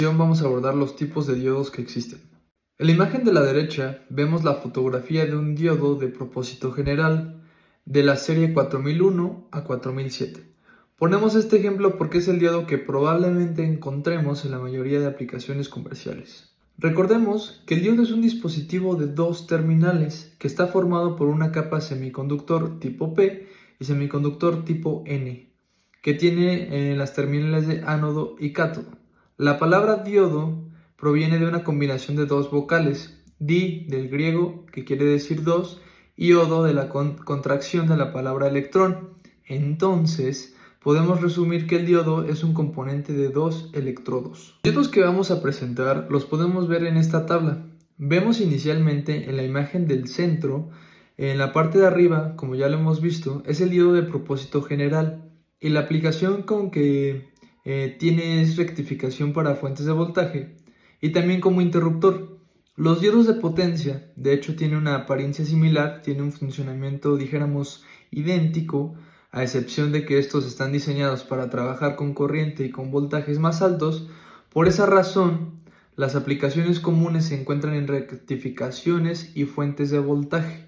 Vamos a abordar los tipos de diodos que existen. En la imagen de la derecha vemos la fotografía de un diodo de propósito general de la serie 4001 a 4007. Ponemos este ejemplo porque es el diodo que probablemente encontremos en la mayoría de aplicaciones comerciales. Recordemos que el diodo es un dispositivo de dos terminales que está formado por una capa semiconductor tipo P y semiconductor tipo N, que tiene las terminales de ánodo y cátodo. La palabra diodo proviene de una combinación de dos vocales, di del griego, que quiere decir dos, y odo de la contracción de la palabra electrón. Entonces, podemos resumir que el diodo es un componente de dos electrodos. Los diodos que vamos a presentar los podemos ver en esta tabla. Vemos inicialmente en la imagen del centro, en la parte de arriba, como ya lo hemos visto, es el diodo de propósito general, y la aplicación con que tiene rectificación para fuentes de voltaje y también como interruptor. Los diodos de potencia, de hecho, tienen una apariencia similar, tienen un funcionamiento, dijéramos, idéntico, a excepción de que estos están diseñados para trabajar con corriente y con voltajes más altos. Por esa razón, las aplicaciones comunes se encuentran en rectificaciones y fuentes de voltaje.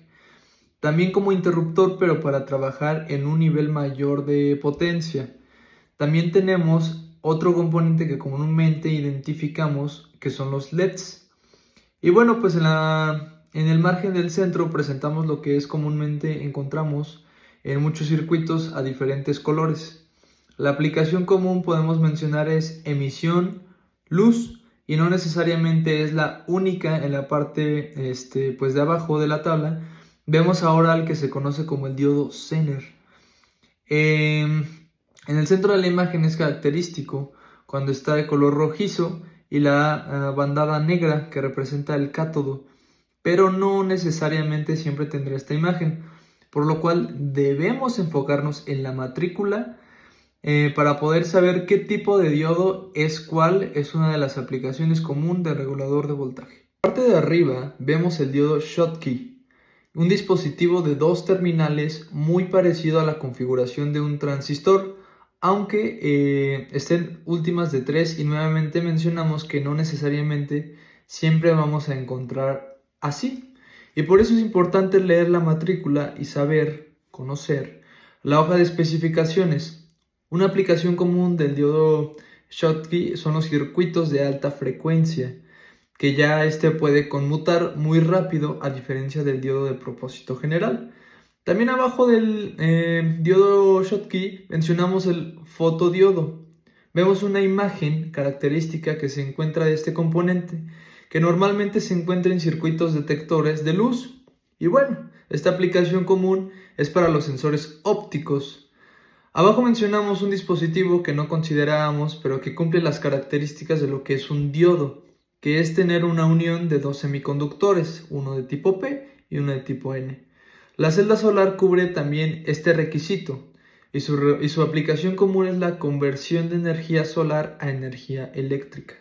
También como interruptor, pero para trabajar en un nivel mayor de potencia. También tenemos otro componente que comúnmente identificamos, que son los LEDs. Y bueno, pues en el margen del centro presentamos lo que comúnmente encontramos en muchos circuitos a diferentes colores. La aplicación común podemos mencionar es emisión, luz, y no necesariamente es la única. En la parte pues de abajo de la tabla vemos ahora al que se conoce como el diodo Zener. En el centro de la imagen es característico cuando está de color rojizo y la bandada negra que representa el cátodo, pero no necesariamente siempre tendrá esta imagen, por lo cual debemos enfocarnos en la matrícula para poder saber qué tipo de diodo es cuál. Es una de las aplicaciones común de regulador de voltaje. En la parte de arriba vemos el diodo Schottky, un dispositivo de dos terminales muy parecido a la configuración de un transistor, aunque estén últimas de 3, y nuevamente mencionamos que no necesariamente siempre vamos a encontrar así. Y por eso es importante leer la matrícula y saber, conocer la hoja de especificaciones. Una aplicación común del diodo Schottky son los circuitos de alta frecuencia, que ya puede conmutar muy rápido a diferencia del diodo de propósito general. También abajo del diodo Schottky mencionamos el fotodiodo. Vemos una imagen característica que se encuentra de este componente, que normalmente se encuentra en circuitos detectores de luz. Y bueno, esta aplicación común es para los sensores ópticos. Abajo mencionamos un dispositivo que no considerábamos, pero que cumple las características de lo que es un diodo, que es tener una unión de dos semiconductores, uno de tipo P y uno de tipo N. La celda solar cubre también este requisito, y su aplicación común es la conversión de energía solar a energía eléctrica.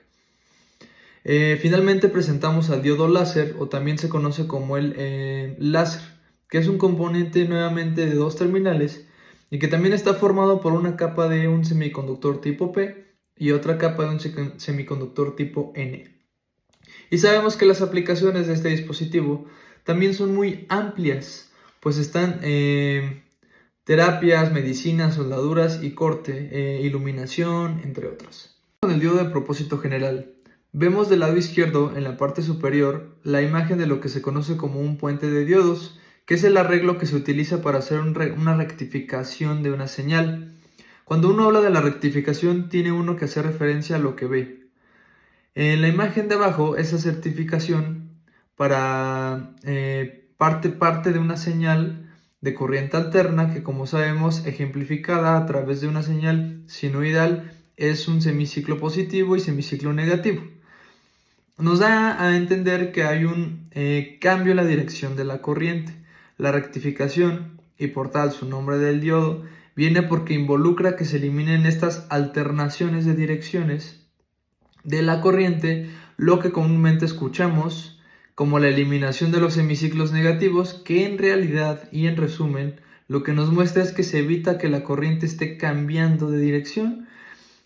Finalmente presentamos al diodo láser, o también se conoce como el láser, que es un componente nuevamente de dos terminales y que también está formado por una capa de un semiconductor tipo P y otra capa de un semiconductor tipo N. Y sabemos que las aplicaciones de este dispositivo también son muy amplias, pues están terapias, medicinas, soldaduras y corte, iluminación, entre otras. Con el diodo de propósito general, vemos del lado izquierdo, en la parte superior, la imagen de lo que se conoce como un puente de diodos, que es el arreglo que se utiliza para hacer una rectificación de una señal. Cuando uno habla de la rectificación, tiene uno que hacer referencia a lo que ve. En la imagen de abajo, esa certificación para parte de una señal de corriente alterna, que como sabemos, ejemplificada a través de una señal sinoidal, es un semiciclo positivo y semiciclo negativo. Nos da a entender que hay un cambio en la dirección de la corriente. La rectificación, y por tal su nombre del diodo, viene porque involucra que se eliminen estas alternaciones de direcciones de la corriente, lo que comúnmente escuchamos como la eliminación de los semiciclos negativos, que en realidad y en resumen lo que nos muestra es que se evita que la corriente esté cambiando de dirección,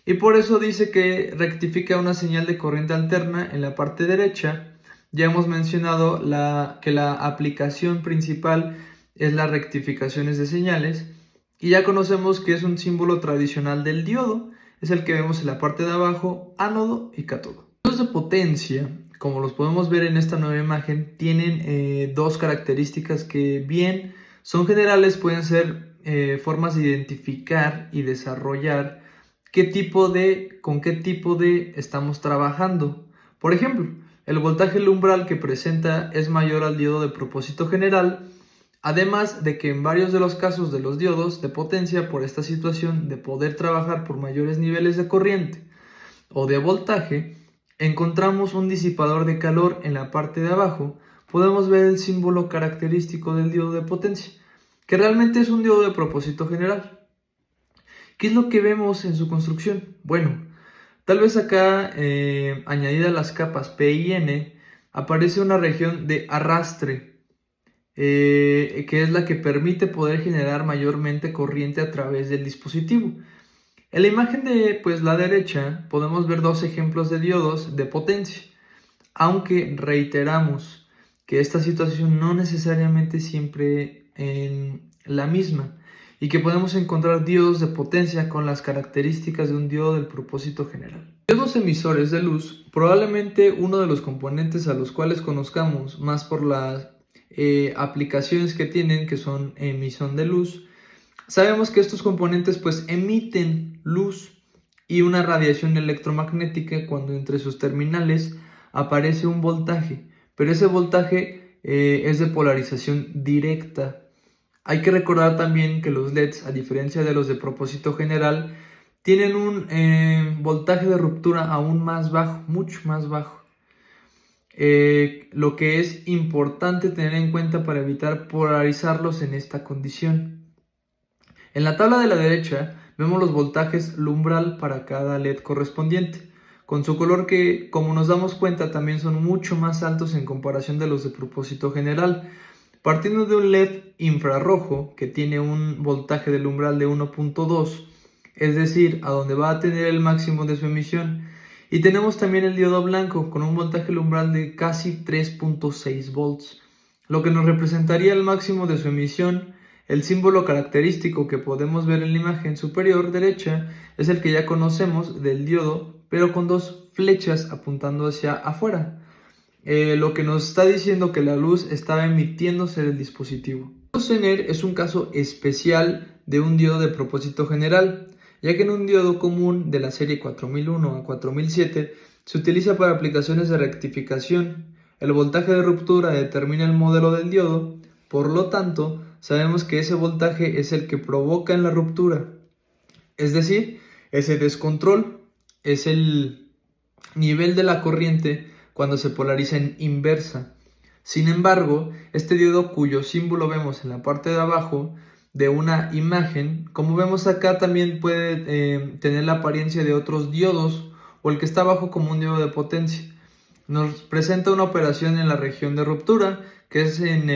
y por eso dice que rectifica una señal de corriente alterna en la parte derecha. Ya hemos mencionado que la aplicación principal es las rectificaciones de señales, y ya conocemos que es un símbolo tradicional del diodo, es el que vemos en la parte de abajo, ánodo y cátodo. Los de potencia, como los podemos ver en esta nueva imagen, tienen dos características que bien son generales, pueden ser formas de identificar y desarrollar con qué tipo de estamos trabajando. Por ejemplo, el voltaje umbral que presenta es mayor al diodo de propósito general, además de que en varios de los casos de los diodos de potencia, por esta situación de poder trabajar por mayores niveles de corriente o de voltaje, encontramos un disipador de calor en la parte de abajo. Podemos ver el símbolo característico del diodo de potencia, que realmente es un diodo de propósito general. ¿Qué es lo que vemos en su construcción? Bueno, tal vez acá, añadida las capas P y N, aparece una región de arrastre, que es la que permite poder generar mayormente corriente a través del dispositivo. En la imagen de la derecha podemos ver dos ejemplos de diodos de potencia, aunque reiteramos que esta situación no necesariamente siempre en la misma, y que podemos encontrar diodos de potencia con las características de un diodo del propósito general. Diodos emisores de luz, probablemente uno de los componentes a los cuales conozcamos más por las aplicaciones que tienen, que son emisión de luz. Sabemos que estos componentes emiten luz y una radiación electromagnética cuando entre sus terminales aparece un voltaje, pero ese voltaje es de polarización directa. Hay que recordar también que los LEDs, a diferencia de los de propósito general, tienen un voltaje de ruptura aún más bajo, mucho más bajo. Lo que es importante tener en cuenta para evitar polarizarlos en esta condición. En la tabla de la derecha vemos los voltajes umbral para cada LED correspondiente, con su color que, como nos damos cuenta, también son mucho más altos en comparación de los de propósito general. Partiendo de un LED infrarrojo que tiene un voltaje del umbral de 1.2, es decir, a donde va a tener el máximo de su emisión, y tenemos también el diodo blanco con un voltaje umbral de casi 3.6 volts, lo que nos representaría el máximo de su emisión. El símbolo característico que podemos ver en la imagen superior derecha es el que ya conocemos del diodo, pero con dos flechas apuntando hacia afuera. Lo que nos está diciendo que la luz estaba emitiéndose del dispositivo. El Zener es un caso especial de un diodo de propósito general, ya que en un diodo común de la serie 4001 a 4007 se utiliza para aplicaciones de rectificación. El voltaje de ruptura determina el modelo del diodo, por lo tanto, sabemos que ese voltaje es el que provoca en la ruptura. Es decir, ese descontrol es el nivel de la corriente cuando se polariza en inversa. Sin embargo, este diodo, cuyo símbolo vemos en la parte de abajo de una imagen, como vemos acá, también puede tener la apariencia de otros diodos, o el que está abajo como un diodo de potencia. Nos presenta una operación en la región de ruptura, que es en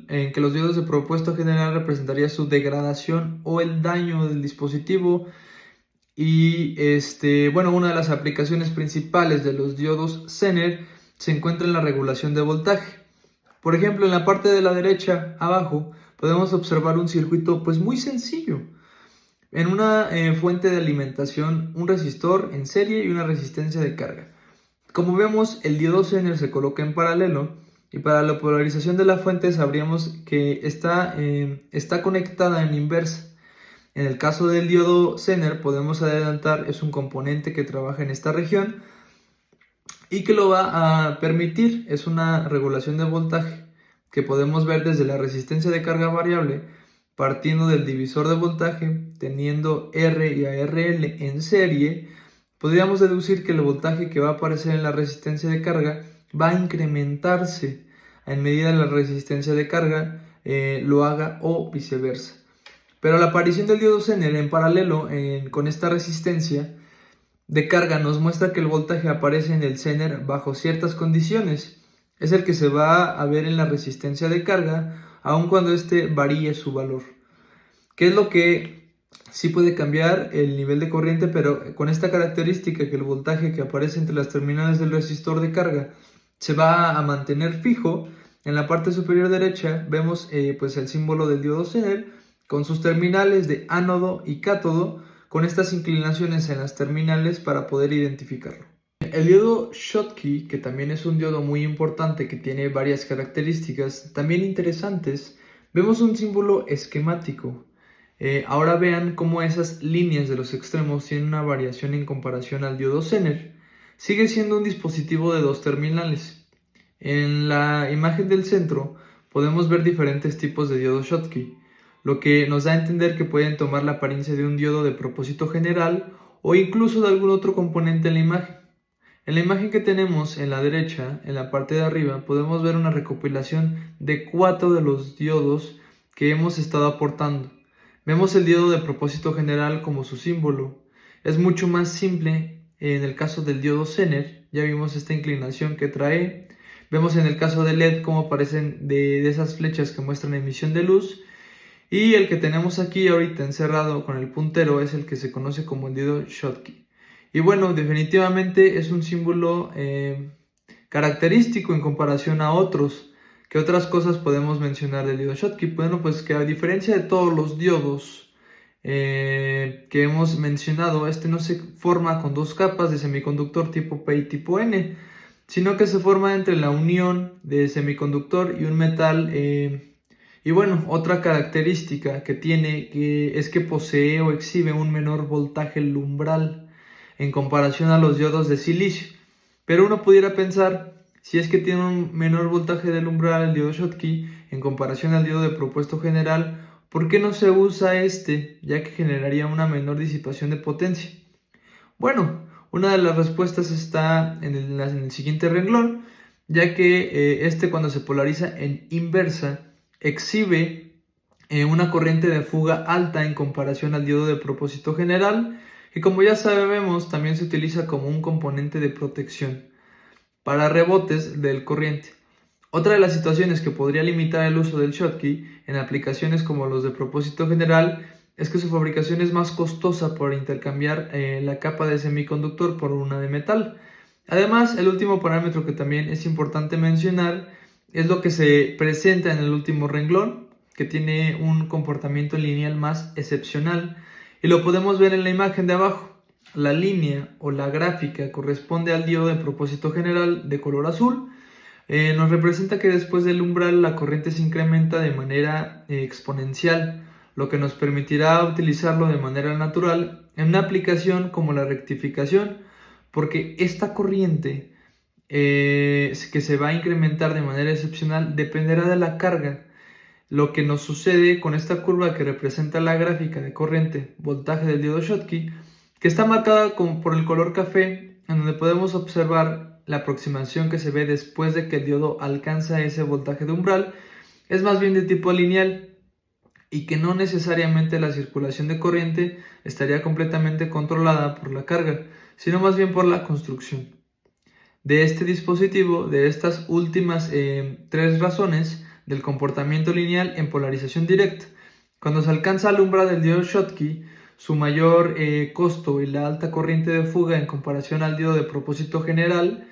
que los diodos de propósito general representaría su degradación o el daño del dispositivo. Y una de las aplicaciones principales de los diodos Zener se encuentra en la regulación de voltaje. Por ejemplo, en la parte de la derecha abajo podemos observar un circuito muy sencillo. En una fuente de alimentación, un resistor en serie y una resistencia de carga. Como vemos, el diodo Zener se coloca en paralelo, y para la polarización de la fuente sabríamos que está conectada en inversa. En el caso del diodo Zener podemos adelantar, es un componente que trabaja en esta región y que lo va a permitir. Es una regulación de voltaje que podemos ver desde la resistencia de carga variable, partiendo del divisor de voltaje, teniendo R y ARL en serie. Podríamos deducir que el voltaje que va a aparecer en la resistencia de carga va a incrementarse en medida que la resistencia de carga lo haga, o viceversa. Pero la aparición del diodo Zener en paralelo con esta resistencia de carga nos muestra que el voltaje aparece en el Zener bajo ciertas condiciones. Es el que se va a ver en la resistencia de carga, aun cuando varíe su valor. ¿Qué es lo que Sí puede cambiar el nivel de corriente, pero con esta característica que el voltaje que aparece entre las terminales del resistor de carga se va a mantener fijo. En la parte superior derecha vemos pues el símbolo del diodo Zener con sus terminales de ánodo y cátodo, con estas inclinaciones en las terminales para poder identificarlo. El diodo Schottky, que también es un diodo muy importante que tiene varias características también interesantes, vemos un símbolo esquemático. Ahora vean cómo esas líneas de los extremos tienen una variación en comparación al diodo Zener. Sigue siendo un dispositivo de dos terminales. En la imagen del centro podemos ver diferentes tipos de diodo Schottky, lo que nos da a entender que pueden tomar la apariencia de un diodo de propósito general o incluso de algún otro componente en la imagen. En la imagen que tenemos en la derecha, en la parte de arriba, podemos ver una recopilación de 4 de los diodos que hemos estado aportando. Vemos el diodo de propósito general como su símbolo. Es mucho más simple en el caso del diodo Zener, ya vimos esta inclinación que trae. Vemos en el caso del LED cómo aparecen de esas flechas que muestran emisión de luz. Y el que tenemos aquí ahorita encerrado con el puntero es el que se conoce como el diodo Schottky. Y bueno, definitivamente es un símbolo característico en comparación a otros. ¿Qué otras cosas podemos mencionar del diodo Schottky? Bueno, pues que a diferencia de todos los diodos que hemos mencionado, este no se forma con dos capas de semiconductor tipo P y tipo N, sino que se forma entre la unión de semiconductor y un metal. Y bueno, otra característica que tiene es que posee o exhibe un menor voltaje umbral en comparación a los diodos de silicio. Pero uno pudiera pensar, si es que tiene un menor voltaje del umbral el diodo Schottky en comparación al diodo de propósito general, ¿por qué no se usa este, ya que generaría una menor disipación de potencia? Bueno, una de las respuestas está en el siguiente renglón, ya que este, cuando se polariza en inversa, exhibe una corriente de fuga alta en comparación al diodo de propósito general, que como ya sabemos también se utiliza como un componente de protección para rebotes del corriente. Otra de las situaciones que podría limitar el uso del Schottky en aplicaciones como los de propósito general es que su fabricación es más costosa por intercambiar la capa de semiconductor por una de metal. Además, el último parámetro que también es importante mencionar es lo que se presenta en el último renglón, que tiene un comportamiento lineal más excepcional, y lo podemos ver en la imagen de abajo. La línea o la gráfica corresponde al diodo de propósito general de color azul. Nos representa que después del umbral la corriente se incrementa de manera exponencial, lo que nos permitirá utilizarlo de manera natural en una aplicación como la rectificación, porque esta corriente que se va a incrementar de manera excepcional dependerá de la carga. Lo que nos sucede con esta curva que representa la gráfica de corriente voltaje del diodo Schottky, que está marcada por el color café, en donde podemos observar la aproximación que se ve después de que el diodo alcanza ese voltaje de umbral, es más bien de tipo lineal y que no necesariamente la circulación de corriente estaría completamente controlada por la carga, sino más bien por la construcción de este dispositivo. De estas últimas tres razones del comportamiento lineal en polarización directa, cuando se alcanza el umbral del diodo Schottky, su mayor costo y la alta corriente de fuga en comparación al diodo de propósito general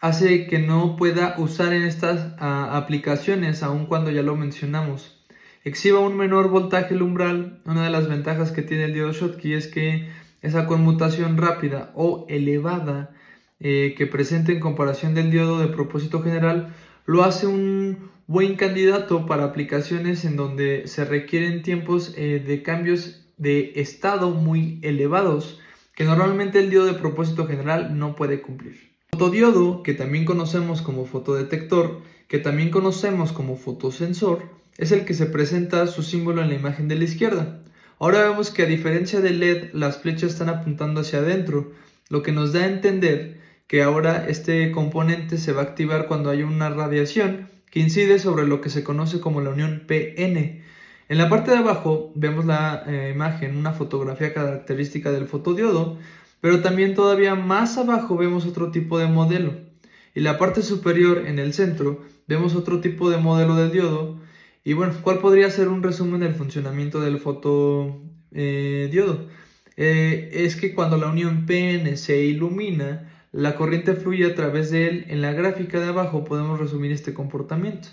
hace que no pueda usar en estas aplicaciones, aun cuando ya lo mencionamos. Exhiba un menor voltaje el umbral. Una de las ventajas que tiene el diodo Schottky es que esa conmutación rápida o elevada que presenta en comparación del diodo de propósito general lo hace un buen candidato para aplicaciones en donde se requieren tiempos de cambios de estado muy elevados que normalmente el diodo de propósito general no puede cumplir. El fotodiodo, que también conocemos como fotodetector, que también conocemos como fotosensor, es el que se presenta su símbolo en la imagen de la izquierda. Ahora vemos que a diferencia del LED, las flechas están apuntando hacia adentro, lo que nos da a entender que ahora este componente se va a activar cuando hay una radiación que incide sobre lo que se conoce como la unión PN. En la parte de abajo vemos la imagen, una fotografía característica del fotodiodo, pero también todavía más abajo vemos otro tipo de modelo. Y la parte superior, en el centro, vemos otro tipo de modelo del diodo. Y bueno, ¿cuál podría ser un resumen del funcionamiento del diodo. Es que cuando la unión PN se ilumina, la corriente fluye a través de él. En la gráfica de abajo podemos resumir este comportamiento,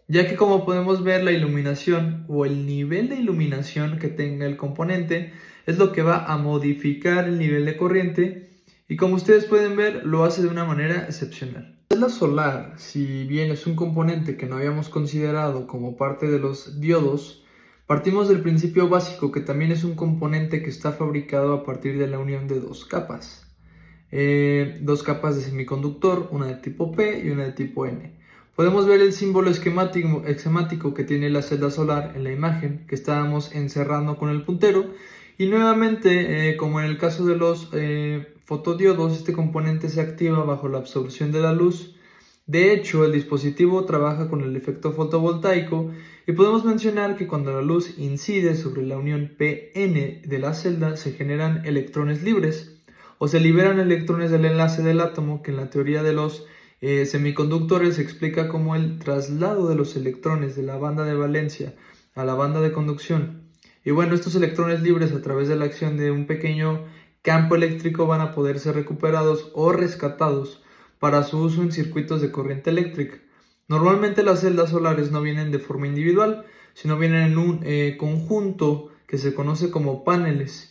ya que como podemos ver, la iluminación o el nivel de iluminación que tenga el componente es lo que va a modificar el nivel de corriente, y como ustedes pueden ver, lo hace de una manera excepcional. La celda solar, si bien es un componente que no habíamos considerado como parte de los diodos, partimos del principio básico que también es un componente que está fabricado a partir de la unión de dos capas. Dos capas de semiconductor, una de tipo P y una de tipo N. Podemos ver el símbolo esquemático que tiene la celda solar en la imagen que estábamos encerrando con el puntero, y nuevamente, como en el caso de los fotodiodos, este componente se activa bajo la absorción de la luz. De hecho, el dispositivo trabaja con el efecto fotovoltaico, y podemos mencionar que cuando la luz incide sobre la unión PN de la celda se generan electrones libres, o se liberan electrones del enlace del átomo, que en la teoría de los semiconductores se explica como el traslado de los electrones de la banda de valencia a la banda de conducción. Y bueno, estos electrones libres, a través de la acción de un pequeño campo eléctrico, van a poder ser recuperados o rescatados para su uso en circuitos de corriente eléctrica. Normalmente las celdas solares no vienen de forma individual, sino vienen en un conjunto que se conoce como paneles,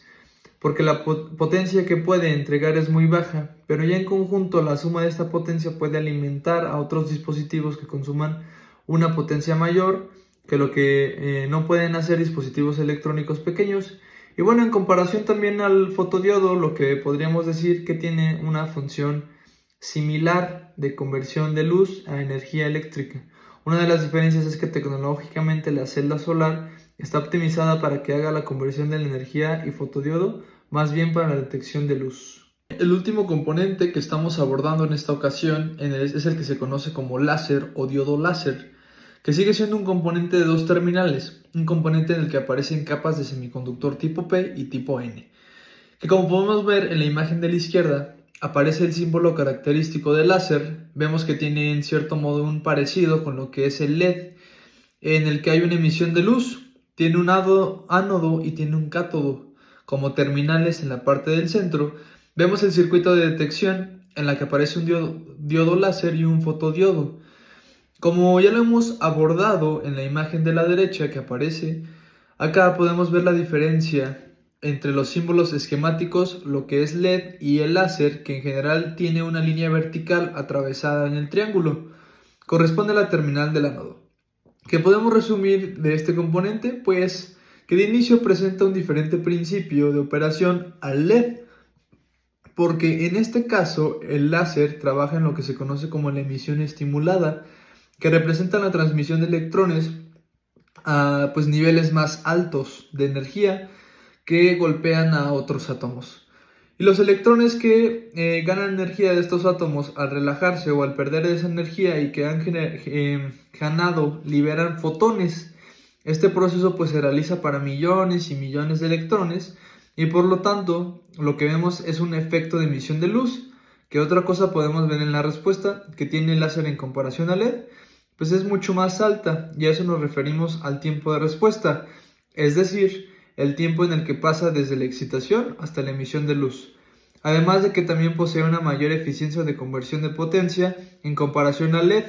porque la potencia que puede entregar es muy baja, pero ya en conjunto la suma de esta potencia puede alimentar a otros dispositivos que consuman una potencia mayor que lo que no pueden hacer dispositivos electrónicos pequeños. Y bueno, en comparación también al fotodiodo, lo que podríamos decir que tiene una función similar de conversión de luz a energía eléctrica. Una de las diferencias es que tecnológicamente la celda solar está optimizada para que haga la conversión de la energía, y fotodiodo más bien para la detección de luz. El último componente que estamos abordando en esta ocasión es el que se conoce como láser o diodo láser, que sigue siendo un componente de dos terminales, un componente en el que aparecen capas de semiconductor tipo P y tipo N, que como podemos ver en la imagen de la izquierda, aparece el símbolo característico del láser. Vemos que tiene en cierto modo un parecido con lo que es el LED, en el que hay una emisión de luz, tiene un ánodo y tiene un cátodo como terminales en la parte del centro. Vemos el circuito de detección en la que aparece un diodo láser y un fotodiodo. Como ya lo hemos abordado en la imagen de la derecha que aparece, acá podemos ver la diferencia entre los símbolos esquemáticos, lo que es LED, y el láser, que en general tiene una línea vertical atravesada en el triángulo. Corresponde a la terminal del ánodo. ¿Qué podemos resumir de este componente? Pues que de inicio presenta un diferente principio de operación al LED, porque en este caso el láser trabaja en lo que se conoce como la emisión estimulada, que representa la transmisión de electrones a niveles más altos de energía que golpean a otros átomos. Y los electrones que ganan energía de estos átomos al relajarse o al perder esa energía y que han ganado liberan fotones. Este proceso se realiza para millones y millones de electrones, y por lo tanto lo que vemos es un efecto de emisión de luz. ¿Qué otra cosa podemos ver en la respuesta que tiene el láser en comparación al LED? Pues es mucho más alta, y a eso nos referimos al tiempo de respuesta, es decir, el tiempo en el que pasa desde la excitación hasta la emisión de luz. Además de que también posee una mayor eficiencia de conversión de potencia en comparación al LED,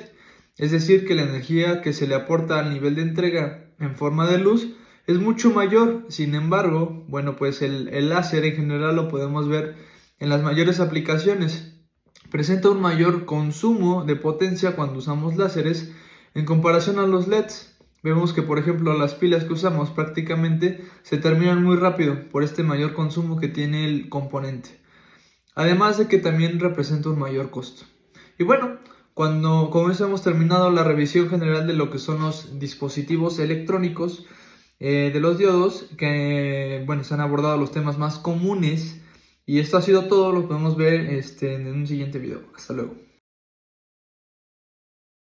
es decir, que la energía que se le aporta al nivel de entrega en forma de luz es mucho mayor. Sin embargo, el láser en general lo podemos ver en las mayores aplicaciones. Presenta un mayor consumo de potencia cuando usamos láseres en comparación a los LEDs. Vemos que, por ejemplo, las pilas que usamos prácticamente se terminan muy rápido por este mayor consumo que tiene el componente. Además de que también representa un mayor costo. Y bueno, con eso hemos terminado la revisión general de lo que son los dispositivos electrónicos de los diodos, que se han abordado los temas más comunes. Y esto ha sido todo, lo podemos ver en un siguiente video. Hasta luego.